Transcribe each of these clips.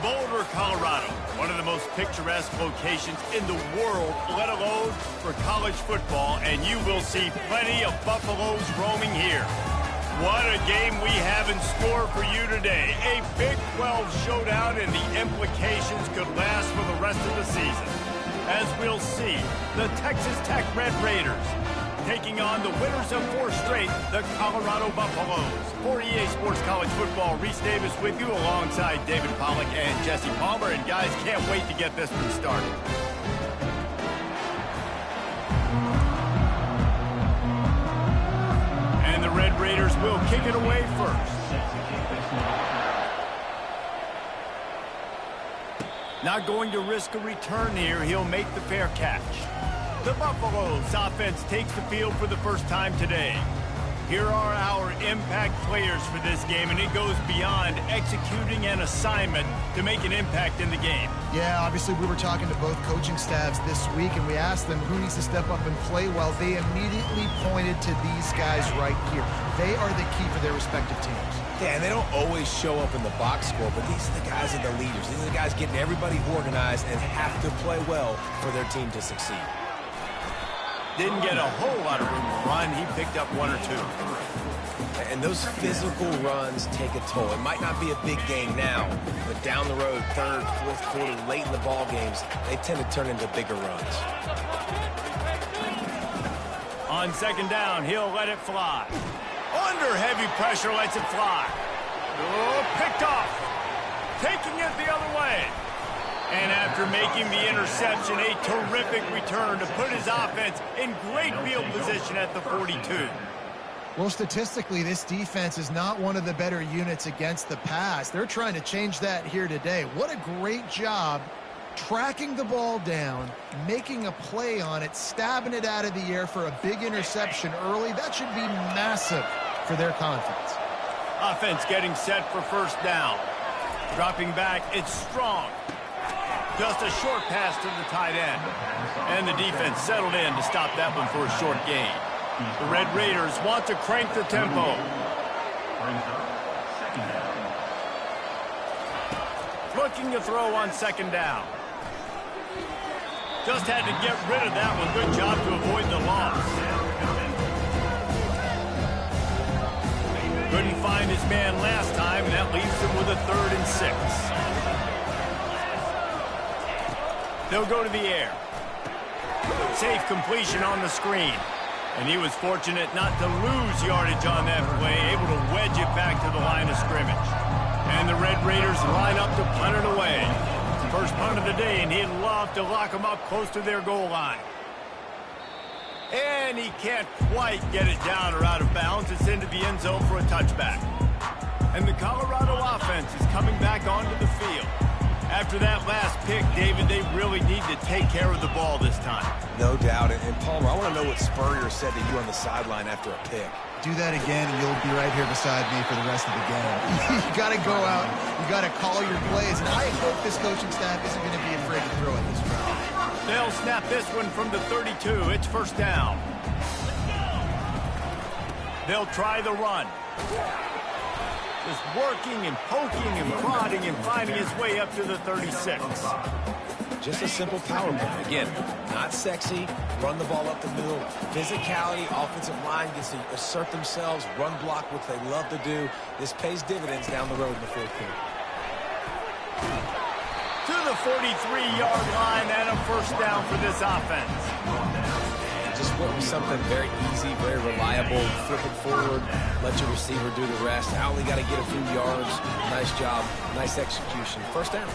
Boulder, Colorado, one of the most picturesque locations in the world, let alone for college football, and you will see plenty of Buffaloes roaming here. What a game we have in store for you today. A Big 12 showdown, and the implications could last for the rest of the season. As we'll see, the Texas Tech Red Raiders taking on the winners of 4 straight, the Colorado Buffaloes. For EA Sports College Football, Reese Davis with you alongside David Pollack and Jesse Palmer. And guys, can't wait to get this one started. And the Red Raiders will kick it away first. Not going to risk a return here. He'll make the fair catch. The Buffaloes offense takes the field for the first time today. Here are our impact players for this game, and it goes beyond executing an assignment to make an impact in the game. Yeah, obviously we were talking to both coaching staffs this week, and we asked them who needs to step up and play well. They immediately pointed to these guys right here. They are the key for their respective teams. Yeah, and they don't always show up in the box score, but these are the guys that are the leaders. These are the guys getting everybody organized and have to play well for their team to succeed. Didn't get a whole lot of room to run. He picked up 1 or 2. And those physical runs take a toll. It might not be a big game now, but down the road, 3rd, 4th quarter, late in the ball games, they tend to turn into bigger runs. On 2nd down, he'll let it fly. Under heavy pressure, lets it fly. Oh, picked off. Taking it the other way. And after making the interception, a terrific return to put his offense in great field position at the 42. Well, statistically, this defense is not one of the better units against the pass. They're trying to change that here today. What a great job tracking the ball down, making a play on it, stabbing it out of the air for a big interception early. That should be massive for their confidence. Offense getting set for 1st down. Dropping back, it's Strong. Just a short pass to the tight end. And the defense settled in to stop that one for a short gain. The Red Raiders want to crank the tempo. Looking to throw on 2nd down. Just had to get rid of that one. Good job to avoid the loss. Couldn't find his man last time, and that leaves him with a 3rd and 6. They'll go to the air. Safe completion on the screen. And he was fortunate not to lose yardage on that play, able to wedge it back to the line of scrimmage. And the Red Raiders line up to punt it away. First punt of the day, and he'd love to lock them up close to their goal line. And he can't quite get it down or out of bounds. It's into the end zone for a touchback. And the Colorado offense is coming back onto the field. After that last pick, David, they really need to take care of the ball this time. No doubt. And Palmer, I want to know what Spurrier said to you on the sideline after a pick. Do that again, and you'll be right here beside me for the rest of the game. You got to go out. You got to call your plays. And I hope this coaching staff isn't going to be afraid to throw it this round. They'll snap this one from the 32. It's 1st down. They'll try the run. Just working and poking and prodding and finding his way up to the 36. Just a simple power play. Again, not sexy. Run the ball up the middle. Physicality, offensive line gets to assert themselves, run block, which they love to do. This pays dividends down the road in the 4th quarter. To the 43-yard line and a 1st down for this offense. Just went with something very easy, very reliable. Flip it forward, let your receiver do the rest. I only got to get a few yards. Nice job, nice execution. 1st down.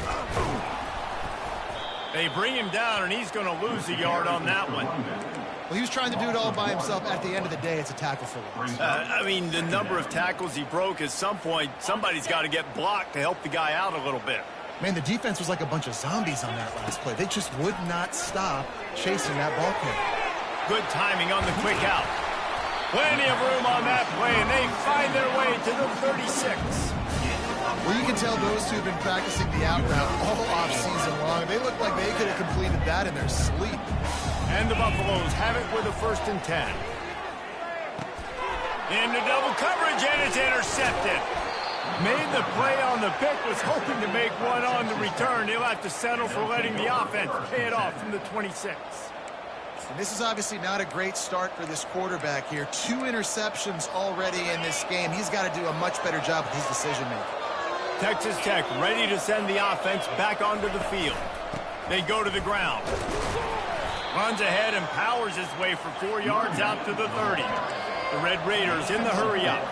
They bring him down, and he's going to lose a yard on that one. Well, he was trying to do it all by himself. At the end of the day, it's a tackle for loss. I mean, the number of tackles he broke, at some point, somebody's got to get blocked to help the guy out a little bit. Man, the defense was like a bunch of zombies on that last play. They just would not stop chasing that ball carrier. Good timing on the quick out. Plenty of room on that play, and they find their way to the 36. Well, you can tell those two have been practicing the out route all off-season long. They look like they could have completed that in their sleep. And the Buffaloes have it with a 1st and 10. Into double coverage, and it's intercepted. Made the play on the pick, was hoping to make one on the return. He'll have to settle for letting the offense pay it off from the 26. And this is obviously not a great start for this quarterback here. 2 interceptions already in this game. He's got to do a much better job with his decision-making. Texas Tech ready to send the offense back onto the field. They go to the ground. Runs ahead and powers his way for 4 yards out to the 30. The Red Raiders in the hurry-up.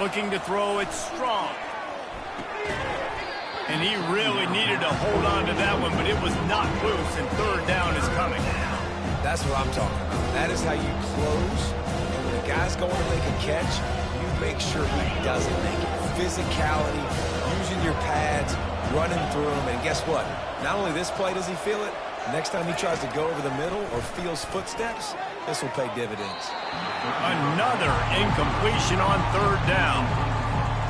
Looking to throw it strong. And he really needed to hold on to that one, but it was not loose, and third down is coming. That's what I'm talking about. That is how you close. And when a guy's going to make a catch, you make sure he doesn't make it. Physicality, using your pads, running through them. And guess what? Not only this play does he feel it, next time he tries to go over the middle or feels footsteps, this will pay dividends. Another incompletion on third down.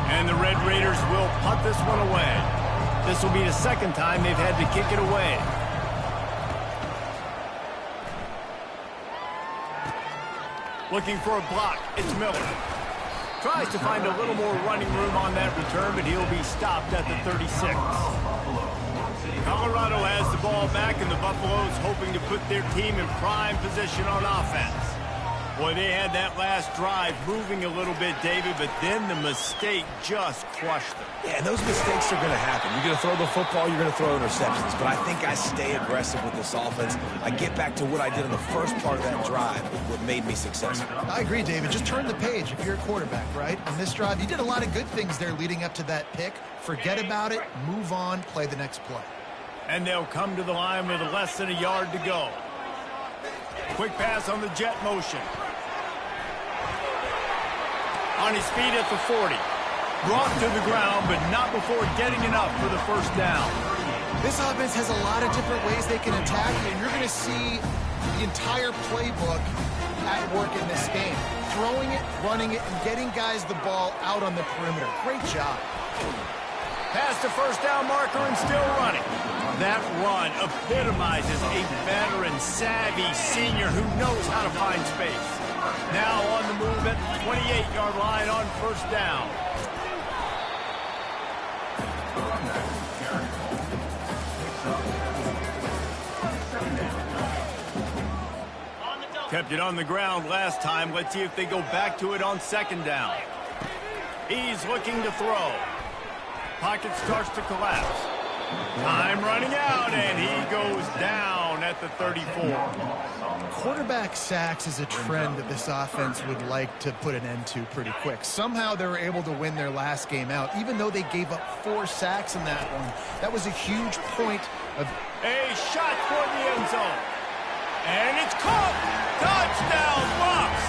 And the Red Raiders will punt this one away. This will be the second time they've had to kick it away. Looking for a block. It's Miller. Tries to find a little more running room on that return, but he'll be stopped at the 36. Colorado has the ball back, and the Buffaloes hoping to put their team in prime position on offense. Boy, they had that last drive moving a little bit, David, but then the mistake just crushed them. Yeah, and those mistakes are going to happen. You're going to throw the football, you're going to throw interceptions. But I think I stay aggressive with this offense. I get back to what I did in the first part of that drive, what made me successful. I agree, David. Just turn the page if you're a quarterback, right? On this drive, you did a lot of good things there leading up to that pick. Forget about it, move on, play the next play. And they'll come to the line with less than a yard to go. Quick pass on the jet motion. On his feet at the 40. Brought to the ground, but not before getting enough for the first down. This offense has a lot of different ways they can attack you, and you're going to see the entire playbook at work in this game. Throwing it, running it, and getting guys the ball out on the perimeter. Great job. Past the first down marker and still running. That run epitomizes a veteran, savvy senior who knows how to find space. Now on the move at the 28-yard line on first down. Kept it on the ground last time. Let's see if they go back to it on second down. He's looking to throw. Pocket starts to collapse. Time running out, and he goes down at the 34. Quarterback sacks is a trend that this offense would like to put an end to pretty quick. Somehow they were able to win their last game out, even though they gave up 4 sacks in that one. That was a huge point of... A shot toward the end zone. And it's caught. Touchdown, Bucs.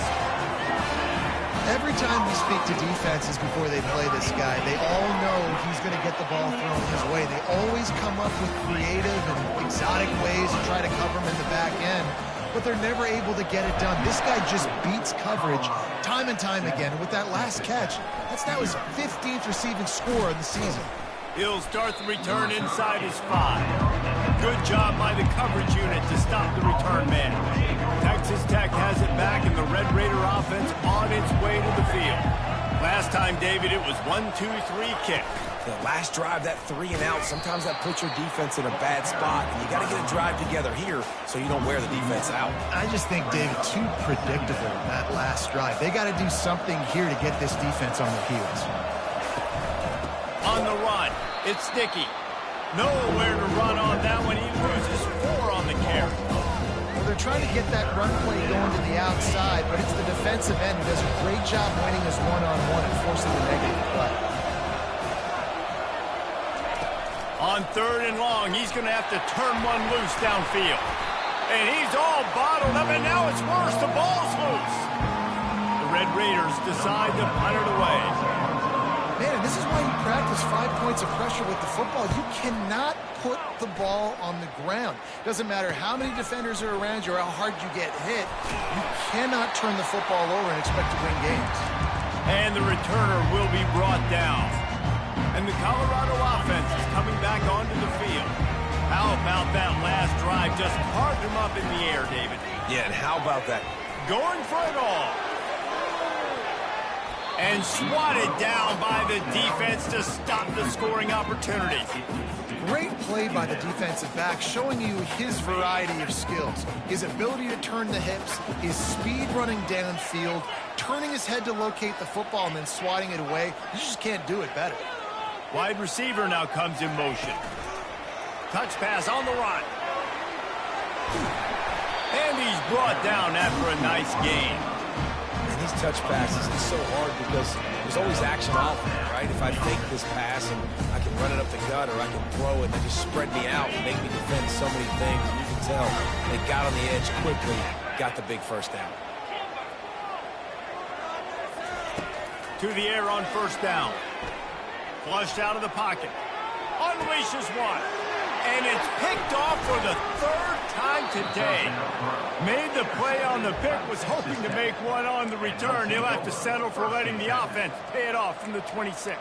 Every time we speak to defenses before they play this guy, they all know he's going to get the ball thrown his way. They always come up with creative and exotic ways to try to cover him in the back end, but they're never able to get it done. This guy just beats coverage time and time again. And with that last catch, that's now his 15th receiving score of the season. He'll start the return inside his 5. Good job by the coverage unit to stop the return man. Texas Tech has it back, and the Red Raider offense on its way to the field. Last time, David, it was 1-2-3 kick. The last drive, that 3 and out, sometimes that puts your defense in a bad spot. And you got to get a drive together here so you don't wear the defense out. I just think, David, too predictable that last drive. They got to do something here to get this defense on their heels. On the run, it's Sticky. Nowhere to run on that one. He loses 4 on the carry. Well, they're trying to get that run play going to the outside, but it's the defensive end who does a great job winning his one-on-one and forcing the negative play. On third and long, he's going to have to turn one loose downfield. And he's all bottled up, and now it's worse. The ball's loose. The Red Raiders decide to punt it away. Man, this is why you practice 5 points of pressure with the football. You cannot put the ball on the ground. Doesn't matter how many defenders are around you or how hard you get hit. You cannot turn the football over and expect to win games. And the returner will be brought down. And the Colorado offense is coming back onto the field. How about that last drive? Just carved him up in the air, David. Yeah, and how about that? Going for it all. And swatted down by the defense to stop the scoring opportunity. Great play by the defensive back, showing you his variety of skills. His ability to turn the hips, his speed running downfield, turning his head to locate the football and then swatting it away. You just can't do it better. Wide receiver now comes in motion. Touch pass on the run. And he's brought down after a nice gain. And these touch passes, it's so hard because there's always action out there, right? If I fake this pass and I can run it up the gut, or I can throw it and they just spread me out and make me defend so many things. And you can tell they got on the edge quickly, got the big first down. To the air on first down. Flushed out of the pocket. Unleashes one. And it's picked off for the third time today. Made the play on the pick, was hoping to make one on the return. He'll have to settle for letting the offense pay it off from the 26.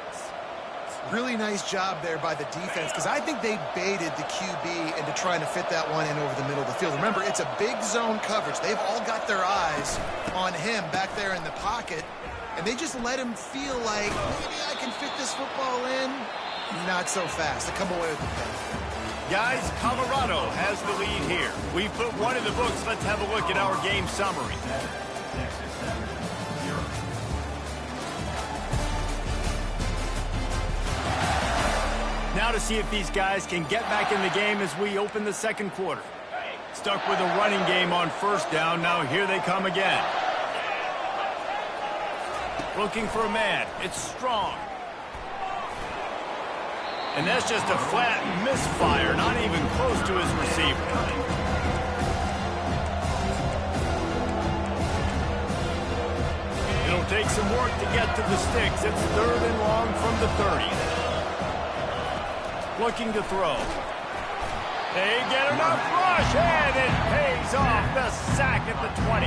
Really nice job there by the defense, because I think they baited the QB into trying to fit that one in over the middle of the field. Remember, it's a big zone coverage. They've all got their eyes on him back there in the pocket, and they just let him feel like, maybe I can fit this football in. Not so fast. They come away with the pick. Guys, Colorado has the lead here. We put one in the books. Let's have a look at our game summary. Now to see if these guys can get back in the game as we open the second quarter. Stuck with a running game on first down. Now here they come again. Looking for a man. It's Strong. And that's just a flat misfire, not even close to his receiver. It'll take some work to get to the sticks. It's 3rd and long from the 30. Looking to throw. They get enough rush, and it pays off. The sack at the 20.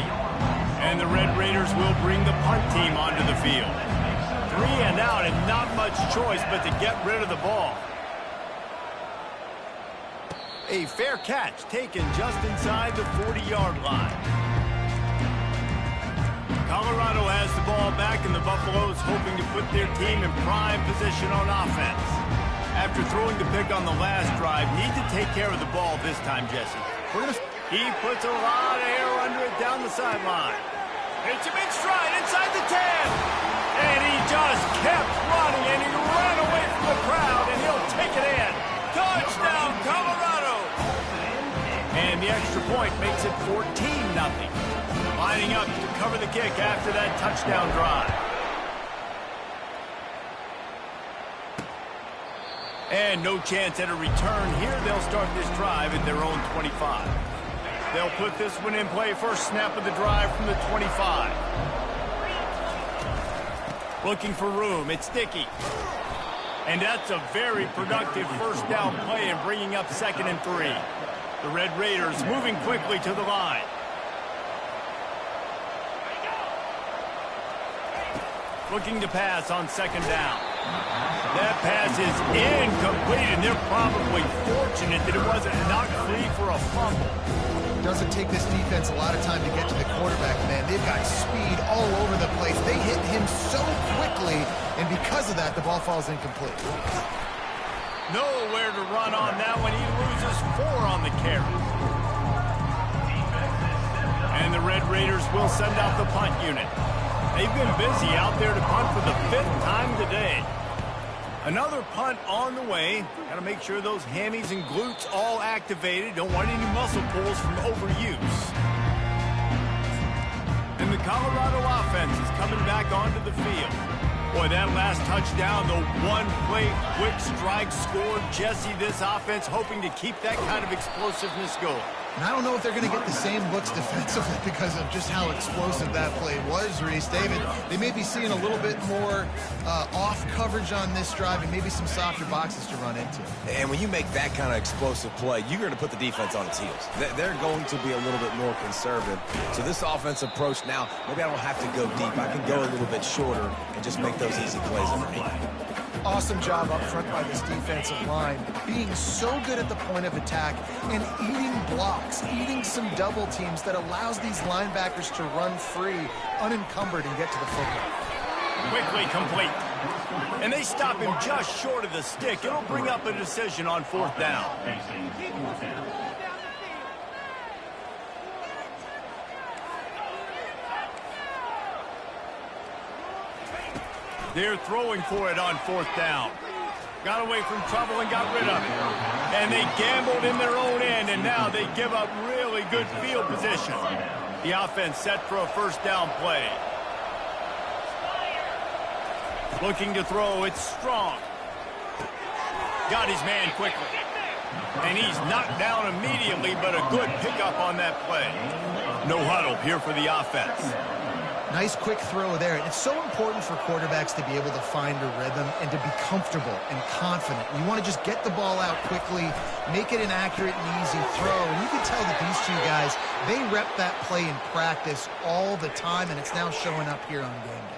And the Red Raiders will bring the punt team onto the field. 3 and out, and not much choice but to get rid of the ball. A fair catch taken just inside the 40-yard line. Colorado has the ball back, and the Buffaloes hoping to put their team in prime position on offense. After throwing the pick on the last drive, need to take care of the ball this time, Jesse. He puts a lot of air under it down the sideline. Hits him in stride inside the 10. And he just kept running, and he ran away from the crowd, and he'll take it in. Touchdown, Colorado! And the extra point makes it 14-0. Lining up to cover the kick after that touchdown drive. And no chance at a return here. They'll start this drive at their own 25. They'll put this one in play. First snap of the drive from the 25. Looking for room. It's Dickey. And that's a very productive first down play and bringing up 2nd and 3. The Red Raiders moving quickly to the line. Looking to pass on 2nd down. That pass is incomplete, and they're probably fortunate that it wasn't knocked free for a fumble. Doesn't take this defense a lot of time to get to the quarterback, man. They've got speed all over the place. They hit him so quickly, and because of that, the ball falls incomplete. Nowhere to run on that one. He loses 4 on the carry. And the Red Raiders will send out the punt unit. They've been busy out there to punt for the 5th time today. Another punt on the way. Got to make sure those hammies and glutes all activated. Don't want any muscle pulls from overuse. And the Colorado offense is coming back onto the field. Boy, that last touchdown, the one-play quick strike scored. Jesse, this offense hoping to keep that kind of explosiveness going. And I don't know if they're going to get the same looks defensively because of just how explosive that play was, Reese. David, they may be seeing a little bit more off coverage on this drive and maybe some softer boxes to run into. And when you make that kind of explosive play, you're going to put the defense on its heels. They're going to be a little bit more conservative. So this offensive approach now, maybe I don't have to go deep. I can go a little bit shorter and just make those easy plays underneath. Awesome job up front by this defensive line, being so good at the point of attack and eating blocks, eating some double teams that allows these linebackers to run free, unencumbered, and get to the football. Quickly complete. And they stop him just short of the stick. It'll bring up a decision on 4th down. They're throwing for it on 4th down. Got away from trouble and got rid of it. And they gambled in their own end, and now they give up really good field position. The offense set for a 1st down play. Looking to throw, it's Strong. Got his man quickly. And he's knocked down immediately, but a good pickup on that play. No huddle here for the offense. Nice quick throw there. It's so important for quarterbacks to be able to find a rhythm and to be comfortable and confident. You want to just get the ball out quickly, make it an accurate and easy throw. And you can tell that these two guys, they rep that play in practice all the time, and it's now showing up here on game day.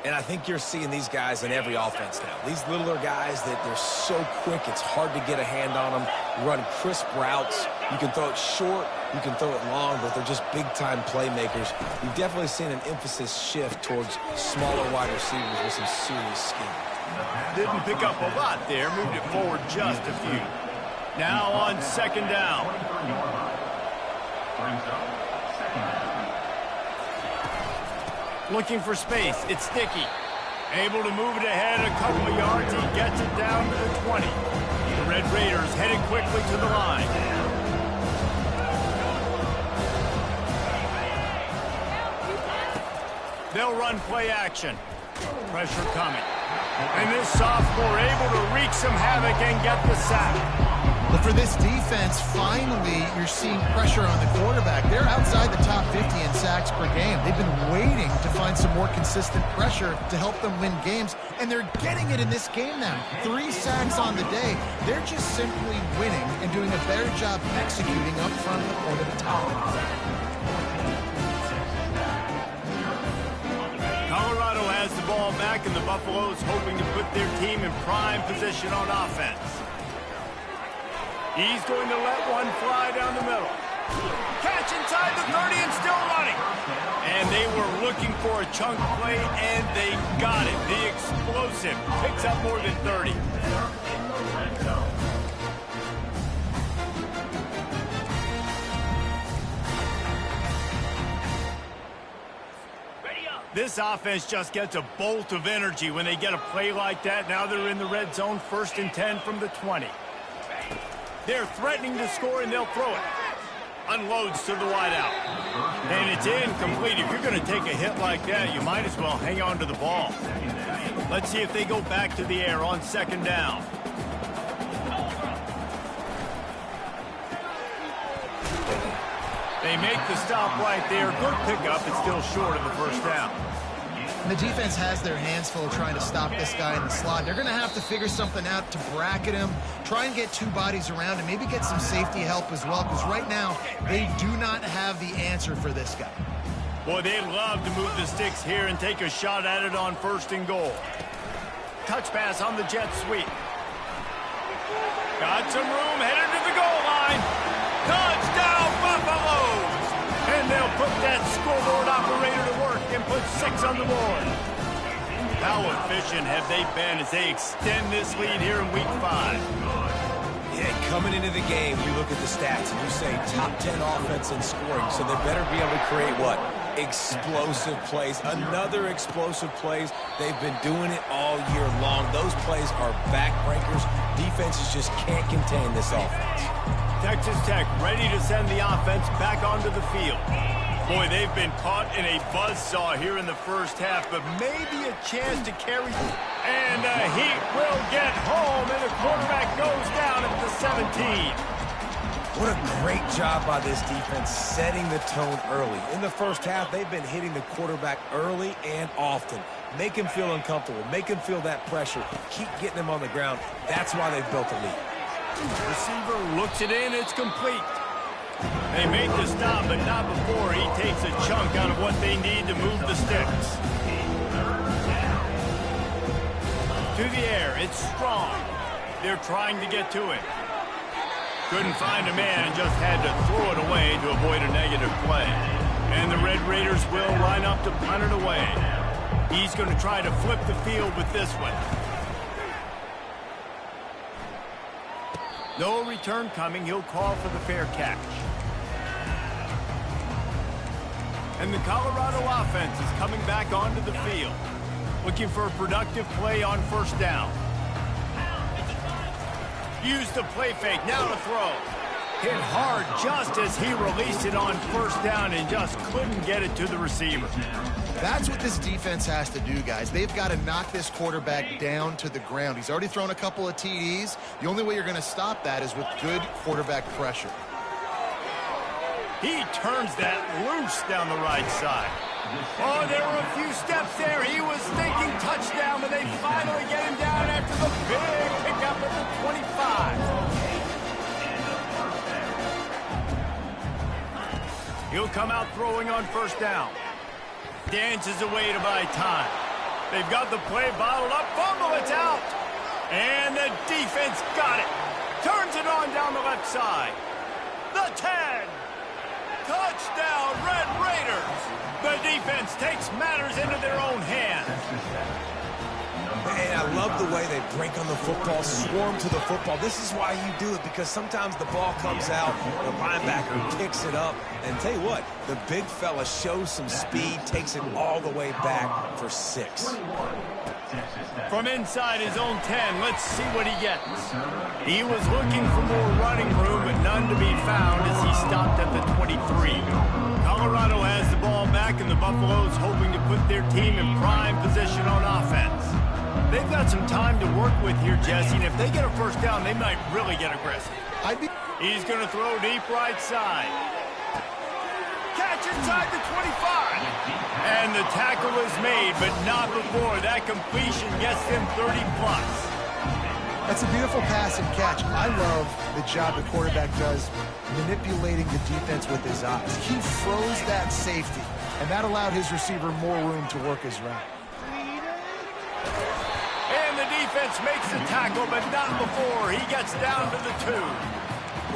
And I think you're seeing these guys in every offense now. These littler guys that they're so quick, it's hard to get a hand on them. Run crisp routes. You can throw it short, you can throw it long, but they're just big-time playmakers. You've definitely seen an emphasis shift towards smaller wide receivers with some serious skill. Didn't pick up a lot there, moved it forward just a few. Now on 2nd down. Looking for space, it's Sticky. Able to move it ahead a couple of yards, he gets it down to the 20. The Red Raiders headed quickly to the line. They'll run play action. Pressure coming. And this sophomore able to wreak some havoc and get the sack. But for this defense, finally, you're seeing pressure on the quarterback. They're outside the top 50 in sacks per game. They've been waiting to find some more consistent pressure to help them win games, and they're getting it in this game now. 3 sacks on the day. They're just simply winning and doing a better job executing up front at the point of attack. Colorado has the ball back, and the Buffaloes hoping to put their team in prime position on offense. He's going to let one fly down the middle. Catch inside the 30 and still running. And they were looking for a chunk play, and they got it. The explosive picks up more than 30. This offense just gets a bolt of energy when they get a play like that. Now they're in the red zone, 1st and 10 from the 20. They're threatening to score, and they'll throw it. Unloads to the wideout. And it's incomplete. If you're going to take a hit like that, you might as well hang on to the ball. Let's see if they go back to the air on 2nd down. They make the stop right there. Good pickup. It's still short of the 1st down. And the defense has their hands full trying to stop this guy in the slot. They're going to have to figure something out to bracket him, try and get 2 bodies around him, maybe get some safety help as well, because right now they do not have the answer for this guy. Boy, they love to move the sticks here and take a shot at it on 1st and goal. Touch pass on the jet sweep. Got some room, headed to the goal line. Touchdown, Buffaloes! And they'll put that scoreboard operator to work and put 6 on the board. How efficient have they been as they extend this lead here in Week 5? Yeah, coming into the game, you look at the stats and you say top 10 offense in scoring, so they better be able to create what? Explosive plays. Another explosive plays. They've been doing it all year long. Those plays are backbreakers. Defenses just can't contain this offense. Texas Tech ready to send the offense back onto the field. Boy, they've been caught in a buzzsaw here in the 1st half, but maybe a chance to carry. And the Heat will get home, and the quarterback goes down at the 17. What a great job by this defense setting the tone early. In the 1st half, they've been hitting the quarterback early and often. Make him feel uncomfortable. Make him feel that pressure. Keep getting him on the ground. That's why they've built a lead. Receiver looks it in, it's complete. They make the stop, but not before he takes a chunk out of what they need to move the sticks. through the air. It's Strong. They're trying to get to it. Couldn't find a man and just had to throw it away to avoid a negative play. And the Red Raiders will line up to punt it away. He's going to try to flip the field with this one. No return coming. He'll call for the fair catch. And the Colorado offense is coming back onto the field, looking for a productive play on first down. Use the play fake, now to throw. Hit hard just as he released it on first down and just couldn't get it to the receiver. That's what this defense has to do, guys. They've got to knock this quarterback down to the ground. He's already thrown a couple of TDs. The only way you're going to stop that is with good quarterback pressure. He turns that loose down the right side. Oh, there were a few steps there. He was thinking touchdown, but they finally get him down after the big pickup at the 25. He'll come out throwing on first down. Dances away to buy time. They've got the play bottled up. Fumble, it's out. And the defense got it. Turns it on down the left side. The 10. Touchdown, Red Raiders. The defense takes matters into their own hands. And I love the way they break on the football, swarm to the football. This is why you do it, because sometimes the ball comes out, the linebacker picks it up, and tell you what, the big fella shows some speed, takes it all the way back for 6. From inside his own 10, let's see what he gets. He was looking for more running room, but none to be found as he stopped at the 23. Colorado has the ball back, and the Buffaloes hoping to put their team in prime position on offense. They've got some time to work with here, Jesse, and if they get a first down, they might really get aggressive. He's going to throw deep right side. Catch inside the 25. And the tackle is made, but not before that completion gets them 30-plus. That's a beautiful pass and catch. I love the job the quarterback does manipulating the defense with his eyes. He froze that safety, and that allowed his receiver more room to work his route. And the defense makes the tackle, but not before he gets down to the 2.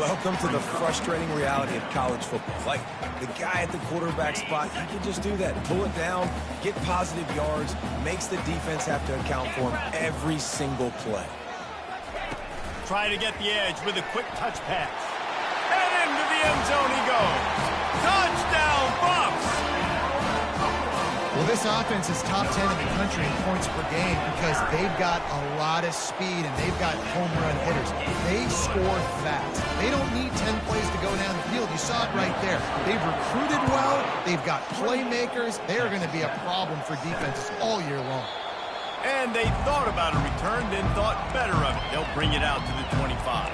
Welcome to the frustrating reality of college football. Like, the guy at the quarterback spot, he can just do that. Pull it down, get positive yards, makes the defense have to account for him every single play. Try to get the edge with a quick touch pass. And into the end zone he goes. Touchdown, Buffs! Well, this offense is top 10 in the country in points per game because they've got a lot of speed and they've got home run hitters. They score fast. They don't need 10 plays to go down the field. You saw it right there. They've recruited well. They've got playmakers. They are going to be a problem for defenses all year long. And they thought about a return, then thought better of it. They'll bring it out to the 25.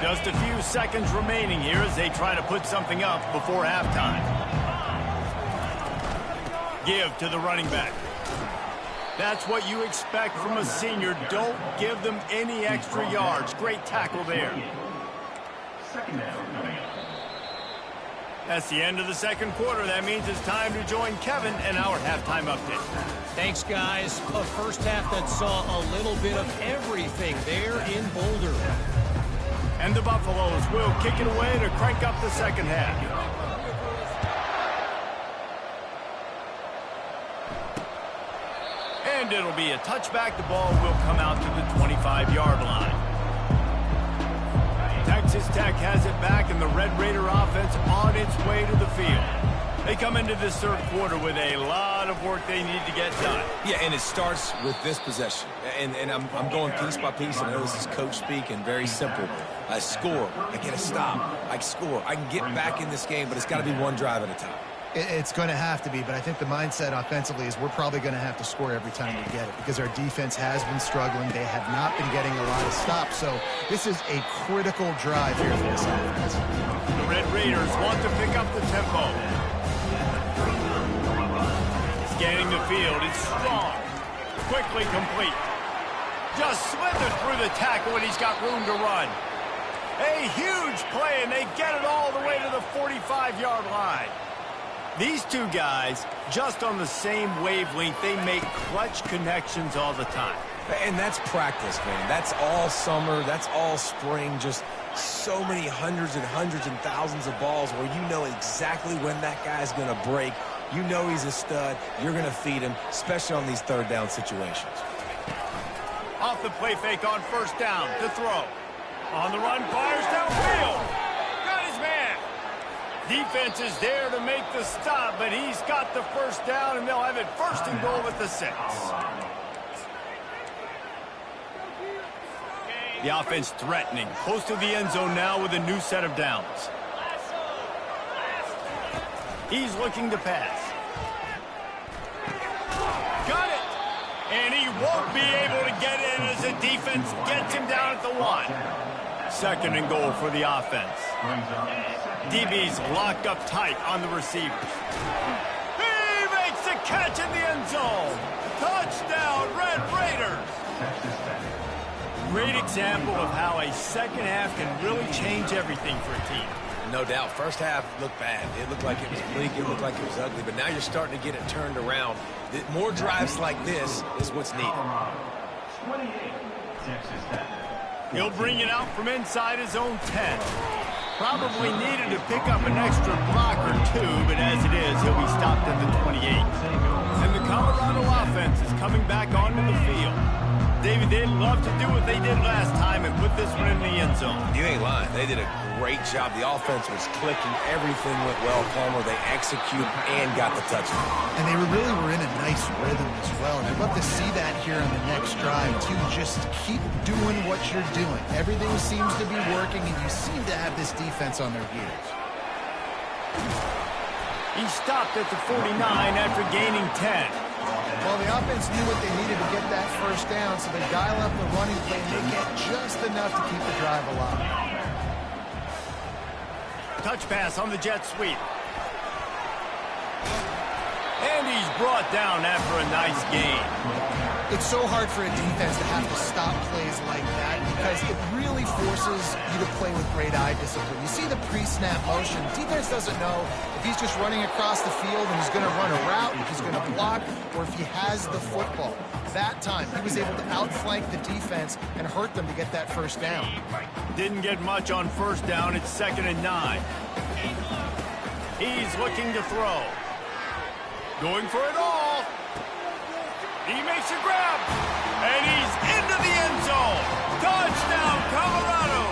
Just a few seconds remaining here as they try to put something up before halftime. Give to the running back. That's what you expect from a senior. Don't give them any extra yards. Great tackle there. That's the end of the second quarter. That means it's time to join Kevin and our halftime update. Thanks, guys. A first half that saw a little bit of everything there in Boulder. And the Buffaloes will kick it away to crank up the second half. And it'll be a touchback. The ball will come out to the 25-yard line. Texas Tech has it back, and the Red Raider offense on its way to the field. They come into this third quarter with a lot of work they need to get done. Yeah, and it starts with this possession. And I'm going piece by piece. I know this is coach speak and very simple. I score. I get a stop. I score. I can get back in this game, but it's got to be one drive at a time. It's going to have to be, but I think the mindset offensively is we're probably going to have to score every time we get it because our defense has been struggling. They have not been getting a lot of stops, so this is a critical drive here for this offense. The Red Raiders want to pick up the tempo. Scanning the field, it's Strong. Quickly complete. Just slithered through the tackle, and he's got room to run. A huge play, and they get it all the way to the 45-yard line. These two guys, just on the same wavelength, they make clutch connections all the time. And that's practice, man. That's all summer. That's all spring. Just so many hundreds and thousands of balls where you know exactly when that guy's going to break. You know he's a stud. You're going to feed him, especially on these third down situations. Off the play fake on first down to throw. On the run, fires downfield. Got his man. Defense is there to make the stop, but he's got the first down, and they'll have it first and goal at the 6. The offense threatening, close to the end zone now with a new set of downs. He's looking to pass. Got it! And he won't be able to get in as the defense gets him down at the 1. Second and goal for the offense. DB's locked up tight on the receivers. He makes the catch in the end zone. Touchdown, Red Raiders. Great example of how a second half can really change everything for a team. No doubt. First half looked bad. It looked like it was bleak. It looked like it was ugly. But now you're starting to get it turned around. More drives like this is what's needed. He'll bring it out from inside his own 10. Probably needed to pick up an extra block or two, but as it is, he'll be stopped at the 28. And the Colorado offense is coming back onto the field. David, they'd love to do what they did last time and put this one in the end zone. You ain't lying. They did a great job. The offense was clicking. Everything went well, Palmer. They executed and got the touchdown. And they really were in a nice rhythm as well. And I'd love to see that here on the next drive, too. Just keep doing what you're doing. Everything seems to be working, and you seem to have this defense on their heels. He stopped at the 49 after gaining 10. Well, the offense knew what they needed to get that first down, so they dial up the running play and they get just enough to keep the drive alive. Touch pass on the jet sweep. And he's brought down after a nice gain. It's so hard for a defense to have to stop plays like that because it really forces you to play with great eye discipline. You see the pre-snap motion. Defense doesn't know if he's just running across the field and he's going to run a route, if he's going to block, or if he has the football. That time, he was able to outflank the defense and hurt them to get that first down. Didn't get much on first down. It's 2nd and 9. He's looking to throw. Going for it all. He makes a grab, and he's into the end zone. Touchdown, Colorado.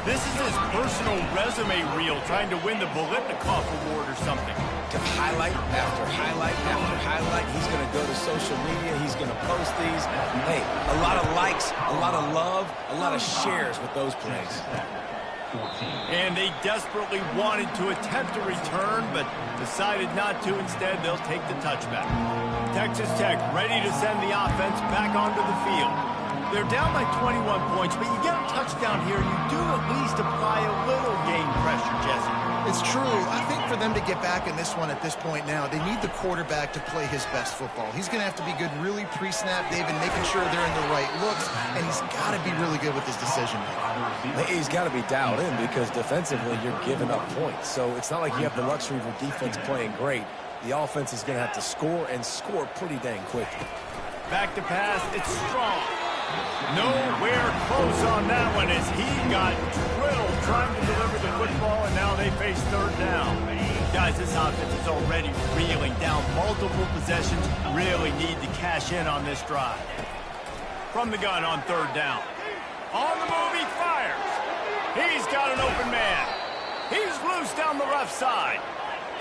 This is his personal resume reel, trying to win the Biletnikoff Award or something. To highlight after highlight after highlight, he's going to go to social media. He's going to post these. Hey, a lot of likes, a lot of love, a lot of shares with those plays. And they desperately wanted to attempt a return, but decided not to. Instead, they'll take the touchback. Texas Tech ready to send the offense back onto the field. They're down by 21 points, but you get a touchdown here, you do at least apply a little game pressure, Jesse. It's true. I think for them to get back in this one at this point now, they need the quarterback to play his best football. He's going to have to be good really pre-snap, David, making sure they're in the right looks, and he's got to be really good with his decision-making. He's got to be dialed in because defensively you're giving up points. So it's not like you have the luxury of your defense playing great. The offense is going to have to score and score pretty dang quickly. Back to pass, it's strong. Nowhere close on that one as he got drilled trying to deliver the football, and now they face third down. Guys, this offense is already reeling down multiple possessions. Really need to cash in on this drive. From the gun on third down. On the move, he fires. He's got an open man. He's loose down the left side.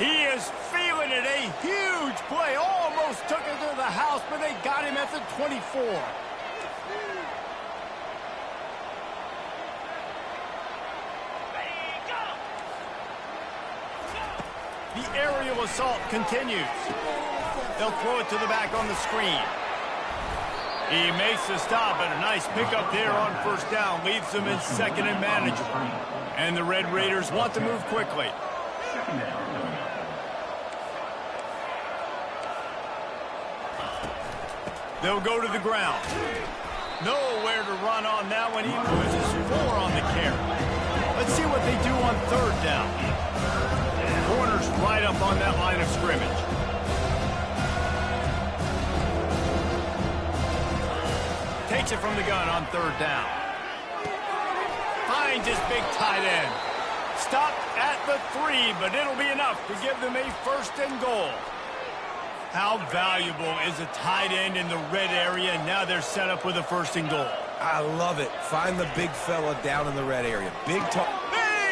He is feeling it. A huge play. Almost took it to the house, but they got him at the 24. The aerial assault continues. They'll throw it to the back on the screen. He makes the stop, and a nice pickup there on first down. Leaves them in second and manageable. And the Red Raiders want to move quickly. They'll go to the ground. Nowhere to run on that one. He loses 4 on the carry. Let's see what they do on third down. Corners right up on that line of scrimmage. Takes it from the gun on 3rd down. Finds his big tight end. Stopped at the 3, but it'll be enough to give them a 1st and goal. How valuable is a tight end in the red area? And now they're set up with a 1st and goal. I love it. Find the big fella down in the red area. Big talk.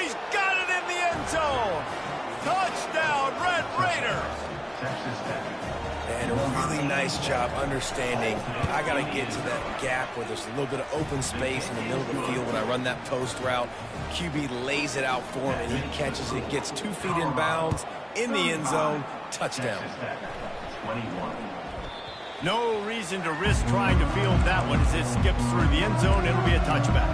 He's got it in the end zone. Touchdown, Red Raiders. And a really nice job understanding I got to get to that gap where there's a little bit of open space in the middle of the field when I run that post route. QB lays it out for him, and he catches it, gets 2 feet in bounds, in the end zone, touchdown. No reason to risk trying to field that one as it skips through the end zone. It'll be a touchback.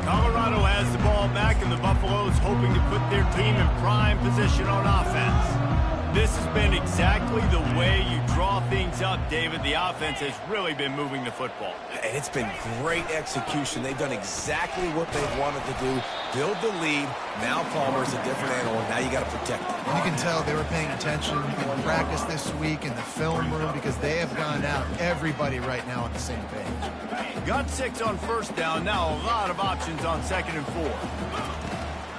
Colorado has the ball back, and the Buffaloes hoping to put their team in prime position on offense. This has been exactly the way you draw things up, David. The offense has really been moving the football. And it's been great execution. They've done exactly what they've wanted to do. Build the lead. Now Palmer's a different animal. Now you got to protect him. You can tell they were paying attention in practice this week in the film room because they have gone out, everybody right now on the same page. Got 6 on 1st down. Now a lot of options on 2nd and 4.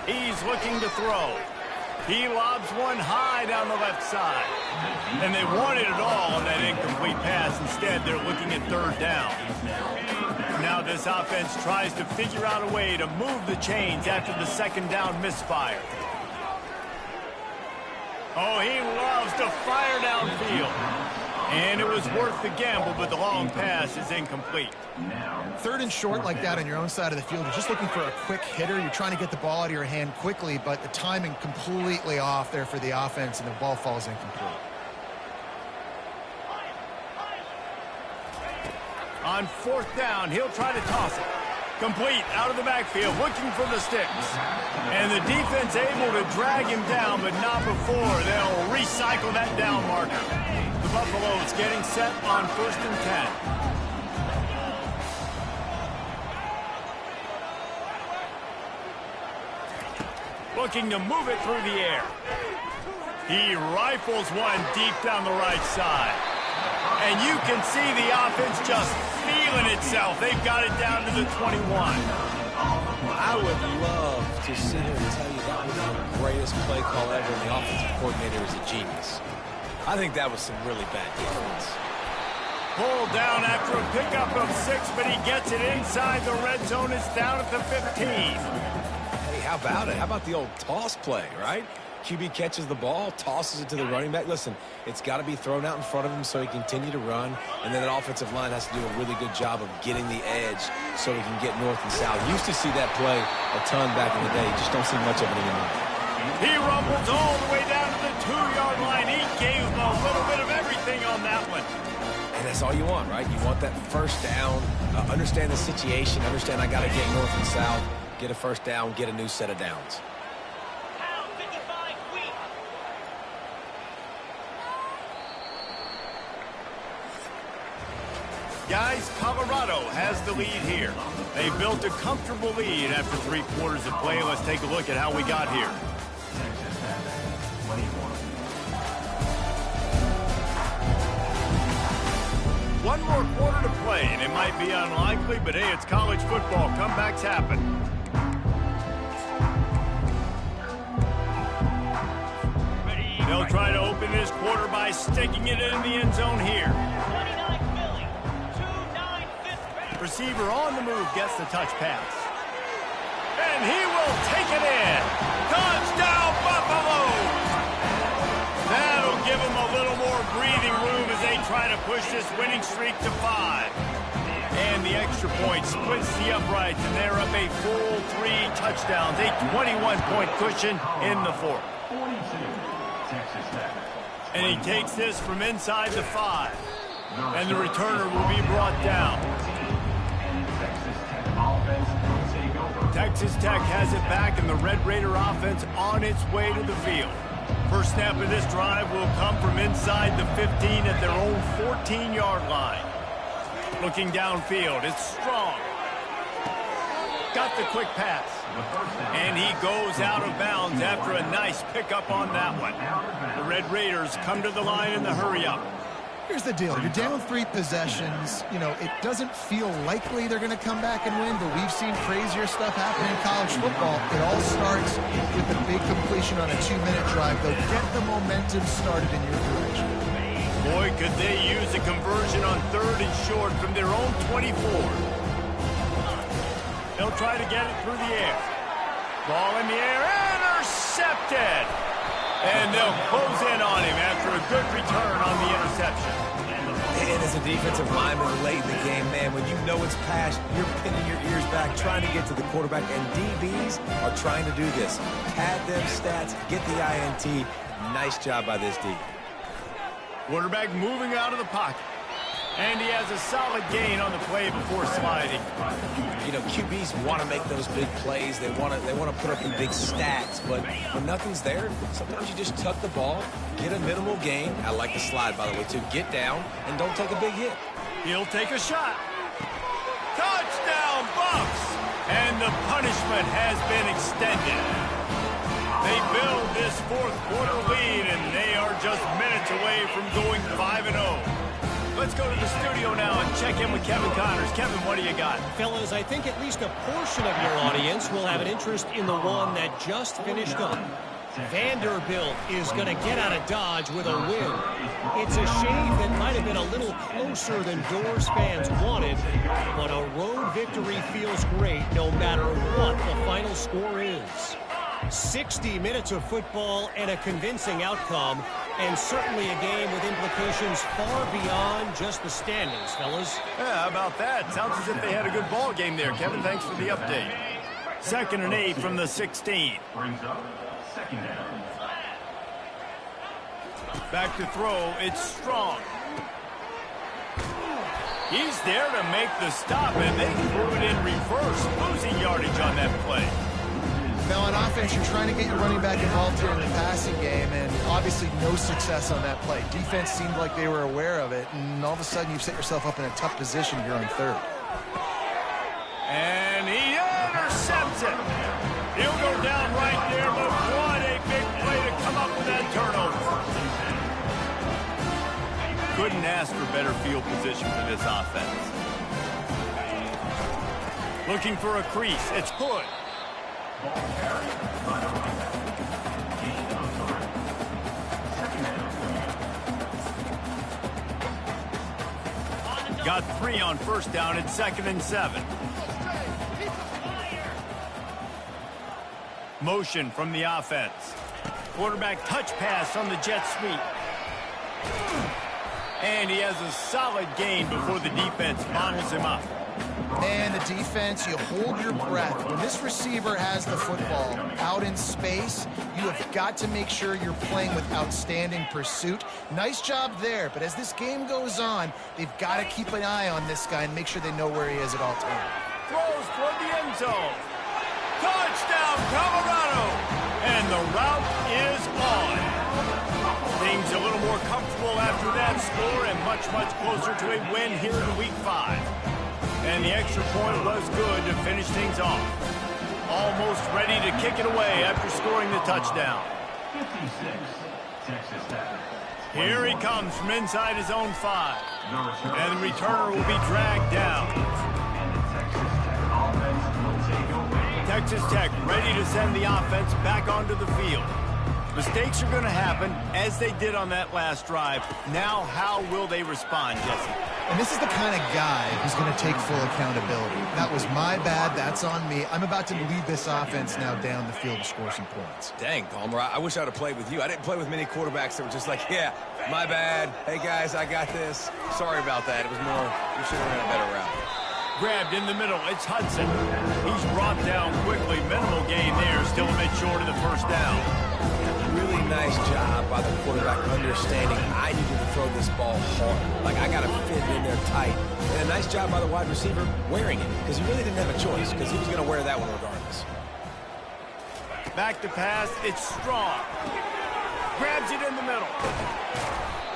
He's looking to throw. He lobs one high down the left side. And they wanted it all on that incomplete pass. Instead, they're looking at 3rd down. Now this offense tries to figure out a way to move the chains after the 2nd down misfire. Oh, he loves to fire downfield. And it was worth the gamble, but the long pass is incomplete. 3rd and short like that on your own side of the field, you're just looking for a quick hitter. You're trying to get the ball out of your hand quickly, but the timing completely off there for the offense, and the ball falls incomplete. On 4th down, he'll try to toss it. Complete out of the backfield, looking for the sticks. And the defense able to drag him down, but not before they'll recycle that down marker. The Buffaloes getting set on 1st and 10. Looking to move it through the air. He rifles one deep down the right side. And you can see the offense just feeling itself. They've got it down to the 21. I would love to sit here and tell you that was the greatest play call ever, and the offensive coordinator is a genius. I think that was some really bad defense. Pulled down after a pickup of 6, but he gets it inside the red zone. It's down at the 15. Hey, how about it? How about the old toss play, right? QB catches the ball, tosses it to the running back. Listen, it's got to be thrown out in front of him so he can continue to run. And then that offensive line has to do a really good job of getting the edge so he can get north and south. Used to see that play a ton back in the day. You just don't see much of it anymore. He rumbles all the way down to the 2-yard line. He gave him a little bit of everything on that one. And that's all you want, right? You want that 1st down, understand the situation, understand I got to get north and south, get a 1st down, get a new set of downs. Guys, Colorado has the lead here. They built a comfortable lead after 3 quarters of play. Let's take a look at how we got here. One more quarter to play, and it might be unlikely, but hey, it's college football. Comebacks happen. They'll try to open this quarter by sticking it in the end zone here. Receiver on the move gets the touch pass. And he will take it in. Touchdown, Buffaloes! That'll give them a little more breathing room as they try to push this winning streak to 5. And the extra point splits the uprights, and they're up a full 3 touchdowns, a 21-point cushion in the 4th. And he takes this from inside the 5. And the returner will be brought down. Texas Tech has it back, and the Red Raider offense on its way to the field. First snap of this drive will come from inside the 15 at their own 14-yard line. Looking downfield, it's Strong. Got the quick pass. And he goes out of bounds after a nice pickup on that one. The Red Raiders come to the line in the hurry-up. Here's the deal. You're down 3 possessions. You know, it doesn't feel likely they're going to come back and win, but we've seen crazier stuff happen in college football. It all starts with the big completion on a 2-minute drive. They'll get the momentum started in your direction. Boy, could they use a conversion on 3rd and short from their own 24. They'll try to get it through the air. Ball in the air, intercepted! And they'll close in on him after a good return on the interception. And as a defensive lineman late in the game, man, when you know it's past, you're pinning your ears back, trying to get to the quarterback, and DBs are trying to do this. Pad them stats, get the INT. Nice job by this D. Quarterback moving out of the pocket. And he has a solid gain on the play before sliding. You know, QBs want to make those big plays. They want to put up in big stats. But when nothing's there, sometimes you just tuck the ball, get a minimal gain. I like the slide, by the way, too. Get down and don't take a big hit. He'll take a shot. Touchdown, Bucks! And the punishment has been extended. They build this 4th quarter lead, and they are just minutes away from going 5-0. Let's go to the studio now and check in with Kevin Connors. Kevin, what do you got? Fellas, I think at least a portion of your audience will have an interest in the one that just finished up. Vanderbilt is going to get out of Dodge with a win. It's a shame that might have been a little closer than Doors fans wanted, but a road victory feels great no matter what the final score is. 60 minutes of football and a convincing outcome, and certainly a game with implications far beyond just the standings, fellas. Yeah, how about that? Sounds as if they had a good ball game there. Kevin, thanks for the update. 2nd and 8 from the 16. Back to throw, it's Strong. He's there to make the stop, and they threw it in reverse, losing yardage on that play. Now, on offense, you're trying to get your running back involved here in the passing game, and obviously no success on that play. Defense seemed like they were aware of it, and all of a sudden you've set yourself up in a tough position here on 3rd. And he intercepts it. He'll go down right there, but what a big play to come up with that turnover. Couldn't ask for better field position for this offense. Looking for a crease, it's Hood. Got 3 on 1st down at 2nd and 7. Motion from the offense. Quarterback touch pass on the jet sweep. And he has a solid gain before the defense bottles him up. And the defense, you hold your breath. When this receiver has the football out in space, you have got to make sure you're playing with outstanding pursuit. Nice job there, but as this game goes on, they've got to keep an eye on this guy and make sure they know where he is at all times. Throws toward the end zone. Touchdown, Colorado! And the route is on. Things a little more comfortable after that score and much, much closer to a win here in Week 5. And the extra point was good to finish things off. Almost ready to kick it away after scoring the touchdown. 56, Texas Tech. Here he comes from inside his own 5. And the returner will be dragged down. Texas Tech ready to send the offense back onto the field. Mistakes are going to happen, as they did on that last drive. Now, how will they respond, Jesse? And this is the kind of guy who's going to take full accountability. That was my bad. That's on me. I'm about to lead this offense now down the field to score some points. Dang, Palmer, I wish I'd have played with you. I didn't play with many quarterbacks that were just like, yeah, my bad. Hey, guys, I got this. Sorry about that. It was more, you should have ran a better route. Grabbed in the middle. It's Hudson. He's brought down quickly. Minimal gain there. Still a bit short of the 1st down. Really nice job by the quarterback understanding I needed to throw this ball hard. Like, I got to fit it in there tight. And a nice job by the wide receiver wearing it, because he really didn't have a choice, because he was going to wear that one regardless. Back to pass. It's Strong. Grabs it in the middle.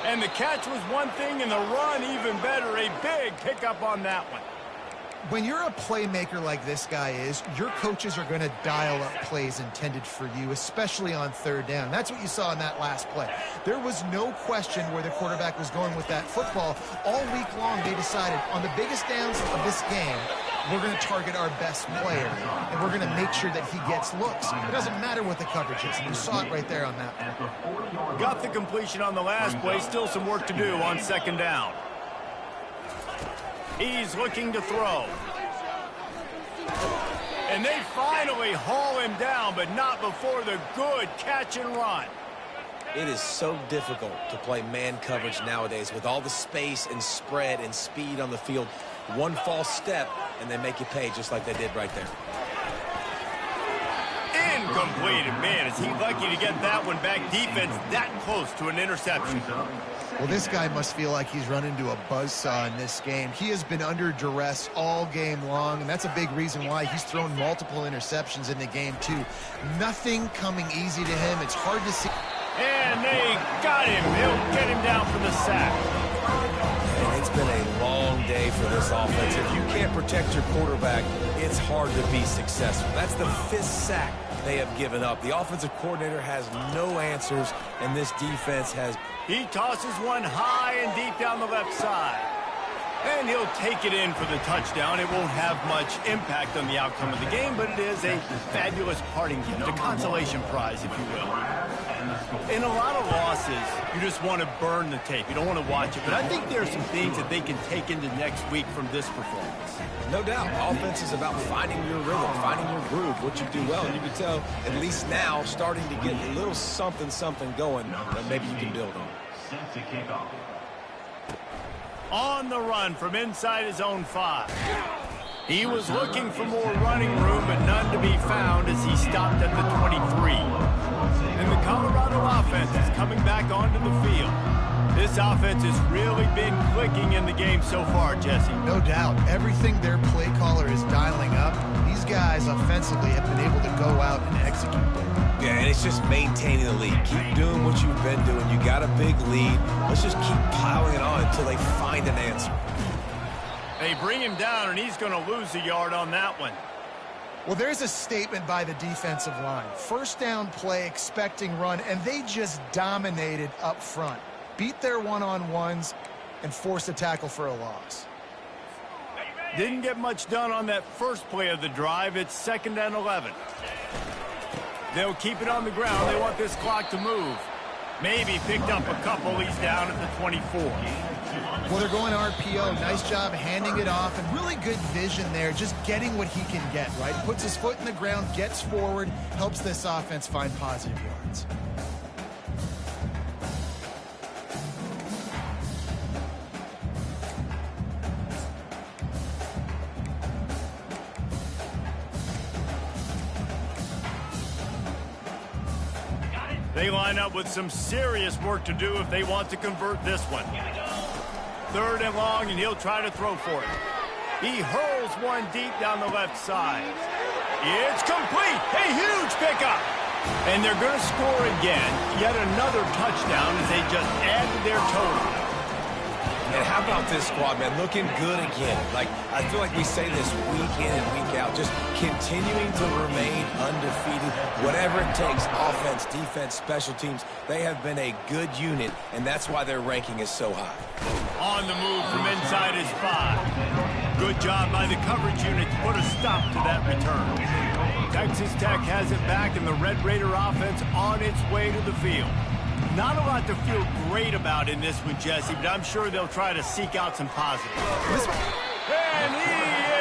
And the catch was one thing, and the run even better. A big pickup on that one. When you're a playmaker like this guy is, your coaches are going to dial up plays intended for you, especially on third down. That's what you saw in that last play. There was no question where the quarterback was going with that football. All week long, they decided on the biggest downs of this game, we're going to target our best player, and we're going to make sure that he gets looks. It doesn't matter what the coverage is. You saw it right there on that one. Got the completion on the last play. Still some work to do on second down. He's looking to throw. And they finally haul him down, but not before the good catch and run. It is so difficult to play man coverage nowadays with all the space and spread and speed on the field. One false step, and they make you pay just like they did right there. Incomplete. Man, is he lucky to get that one back. Defense that close to an interception. Well, this guy must feel like he's run into a buzzsaw in this game. He has been under duress all game long, and that's a big reason why he's thrown multiple interceptions in the game, too. Nothing coming easy to him. It's hard to see. And they got him. He'll get him down for the sack. And it's been a long day for this offense. If you can't protect your quarterback, it's hard to be successful. That's the 5th sack they have given up. The offensive coordinator has no answers, and this defense has. He tosses one high and deep down the left side. And he'll take it in for the touchdown. It won't have much impact on the outcome of the game, but it is a fabulous parting gift, a consolation prize, if you will. In a lot of losses, you just want to burn the tape. You don't want to watch it. But I think there are some things that they can take into next week from this performance. No doubt. Offense is about finding your rhythm, finding your groove, what you do well. And you can tell, at least now, starting to get a little something going that maybe you can build on. Set to kick off. On the run from inside his own 5. He was looking for more running room, but none to be found as he stopped at the 23. And the Colorado offense is coming back onto the field. This offense has really been clicking in the game so far, Jesse. No doubt. Everything their play caller is dialing up, these guys offensively have been able to go out and execute. Yeah, and it's just maintaining the lead. Keep doing what you've been doing. You got a big lead. Let's just keep piling it on until they find an answer. They bring him down, and he's going to lose a yard on that one. Well, there's a statement by the defensive line. First down play, expecting run, and they just dominated up front. Beat their one-on-ones and forced a tackle for a loss. Didn't get much done on that first play of the drive. It's 2nd and 11. They'll keep it on the ground. They want this clock to move. Maybe picked up a couple. He's down at the 24. Well, they're going RPO. Nice job handing it off, and really good vision there, just getting what he can get, right? Puts his foot in the ground, gets forward, helps this offense find positive yards. They line up with some serious work to do if they want to convert this one. 3rd and long, and he'll try to throw for it. He hurls one deep down the left side. It's complete. A huge pickup. And they're going to score again. Yet another touchdown as they just add to their total. And how about this squad, man? Looking good again. Like, I feel like we say this week in and week out. Just continuing to remain undefeated. Whatever it takes, offense, defense, special teams, they have been a good unit, and that's why their ranking is so high. On the move from inside his 5. Good job by the coverage unit to put a stop to that return. Texas Tech has it back, and the Red Raider offense on its way to the field. Not a lot to feel great about in this one, Jesse, but I'm sure they'll try to seek out some positives. And he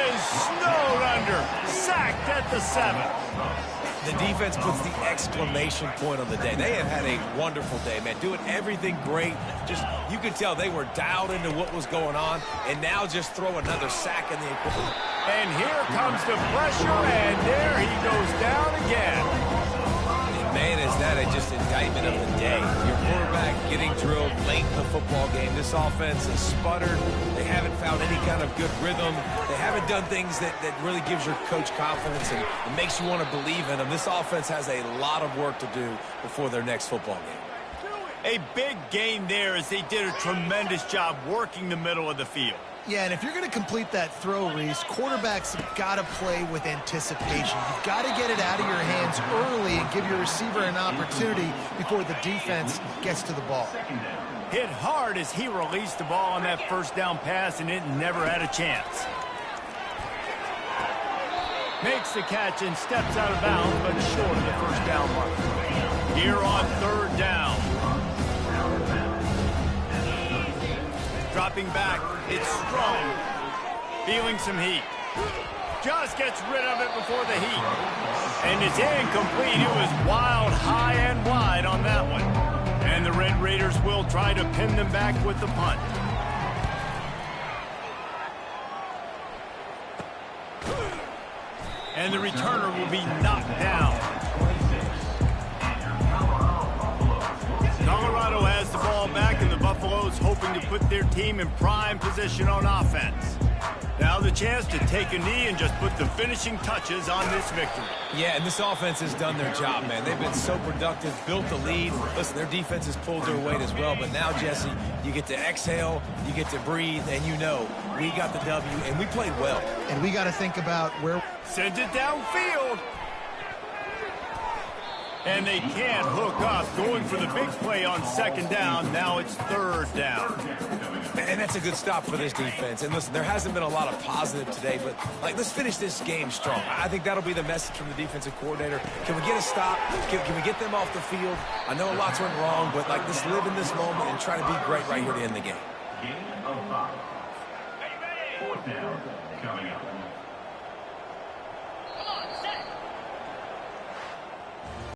is snowed under, sacked at the 7. The defense puts the exclamation point on the day. They have had a wonderful day, man. Doing everything great. Just, you could tell they were dialed into what was going on, and now just throw another sack in the equation. And here comes the pressure, and there he goes down again. Man, is that just indictment of the day. Your quarterback getting drilled late in the football game. This offense has sputtered. They haven't found any kind of good rhythm. They haven't done things that really gives your coach confidence and makes you want to believe in them. This offense has a lot of work to do before their next football game. A big gain there as they did a tremendous job working the middle of the field. Yeah, and if you're going to complete that throw, Reese, quarterbacks have got to play with anticipation. You've got to get it out of your hands early and give your receiver an opportunity before the defense gets to the ball. Hit hard as he released the ball on that first down pass, and it never had a chance. Makes the catch and steps out of bounds, but short of the first down mark. Here on third down. Dropping back, it's strong. Feeling some heat. Just gets rid of it before the heat. And it's incomplete. It was wild, high and wide on that one. And the Red Raiders will try to pin them back with the punt. And the returner will be knocked down. Colorado has the ball back, and the Buffaloes hoping to put their team in prime position on offense. Now the chance to take a knee and just put the finishing touches on this victory. Yeah, and this offense has done their job, man. They've been so productive, built the lead. Listen, their defense has pulled their weight as well. But now, Jesse, you get to exhale, you get to breathe, and you know we got the W, and we played well. And we got to think about where... Sends it downfield. And they can't hook up. Going for the big play on second down. Now it's third down. And that's a good stop for this defense. And listen, there hasn't been a lot of positive today, but let's finish this game strong. I think that'll be the message from the defensive coordinator. Can we get a stop? Can we get them off the field? I know a lot's went wrong, but let's live in this moment and try to be great right here to end the game. Game of 5. Fourth down coming up.